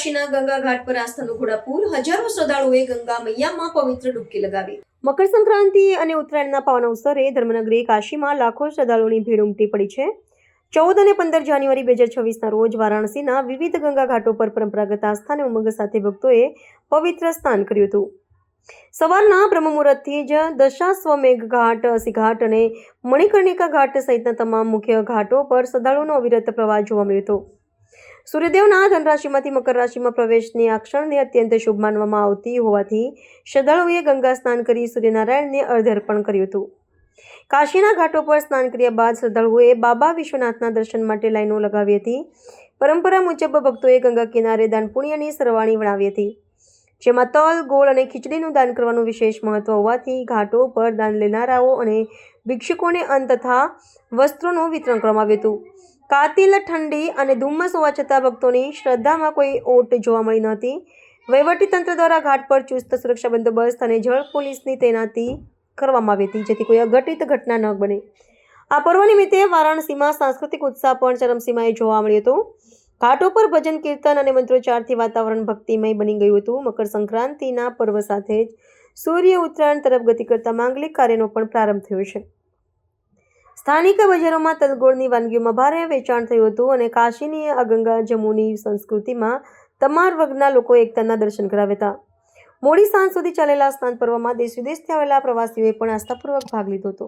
કાશીના ગંગા ઘાટ પર આસ્થાનું ઘોડાપુર, હજારો શ્રદ્ધાળુઓએ ગંગા મૈયામાં પવિત્ર ડૂબકી લગાવી. મકર સંક્રાંતિ અને ઉત્તરાયણના પાવન અવસરે ધર્મનગરી કાશીમાં લાખો શ્રદ્ધાળુઓની ભીડ ઉમટી પડી છે. 14 અને 15 જાન્યુઆરી 2026ના રોજ વારાણસીના વિવિધ ગંગા ઘાટો પર પરંપરાગત આસ્થા અને ઉમંગ સાથે ભક્તોએ પવિત્ર સ્નાન કર્યું હતું. સવારના બ્રહ્મ મુહૂર્તથી જ દશાશ્વમેઘ ઘાટ, અસી ઘાટ અને મણિકર્ણિકા ઘાટ સહિતના તમામ મુખ્ય ઘાટો પર શ્રદ્ધાળુઓનો અવિરત પ્રવાહ જોવા મળ્યો હતો. સૂર્યદેવના ધન રાશિમાંથી મકર રાશિમાં પ્રવેશની આ ક્ષણને અત્યંત શુભ માનવામાં આવતી હોવાથી શ્રદ્ધાળુઓએ ગંગા સ્નાન કરી સૂર્યનારાયણને અર્ઘ્ય અર્પણ કર્યું હતું. કાશીના ઘાટો પર સ્નાન કર્યા બાદ શ્રદ્ધાળુઓએ બાબા વિશ્વનાથના દર્શન માટે લાઈનો લગાવી હતી. પરંપરા મુજબ ભક્તોએ ગંગા કિનારે દાન પુણ્યની સરવાણી વણાવી હતી, જેમાં તલ, ગોળ અને ખીચડીનું દાન કરવાનું વિશેષ મહત્વ હોવાથી ઘાટો પર દાન લેનારાઓ અને ભિક્ષુકોને અન્ન તથા વસ્ત્રોનું વિતરણ કરવામાં આવ્યું હતું. કાતિલ ઠંડી અને ધુમ્મસ હોવા છતાં ભક્તોની શ્રદ્ધામાં કોઈ ઓટ જોવા મળી નહોતી. વહીવટીતંત્ર દ્વારા ઘાટ પર ચુસ્ત સુરક્ષા બંદોબસ્ત અને જળ પોલીસની તૈનાતી કરવામાં આવી હતી, જેથી કોઈ અઘટિત ઘટના ન બને. આ પર્વ નિમિત્તે વારાણસીમાં સાંસ્કૃતિક ઉત્સાહ પણ ચરમસીમાએ જોવા મળ્યો હતો. ઘાટો પર ભજન, કીર્તન અને મંત્રોચ્ચારથી વાતાવરણ ભક્તિમય બની ગયું હતું. મકર સંક્રાંતિના પર્વ સાથે જ સૂર્ય ઉત્તરાયણ તરફ ગતિ કરતા માંગલિક કાર્યનો પણ પ્રારંભ થયો છે. સ્થાનિક બજારોમાં તલગોળની વાનગીઓમાં ભારે વેચાણ થયું હતું અને કાશીની આ ગંગા જમુની સંસ્કૃતિમાં તમામ વર્ગના લોકોએ એકતાના દર્શન કરાવ્યા હતા. મોડી સાંજ સુધી ચાલેલા સ્નાન પર્વમાં દેશ વિદેશથી આવેલા પ્રવાસીઓએ પણ આસ્થાપૂર્વક ભાગ લીધો હતો.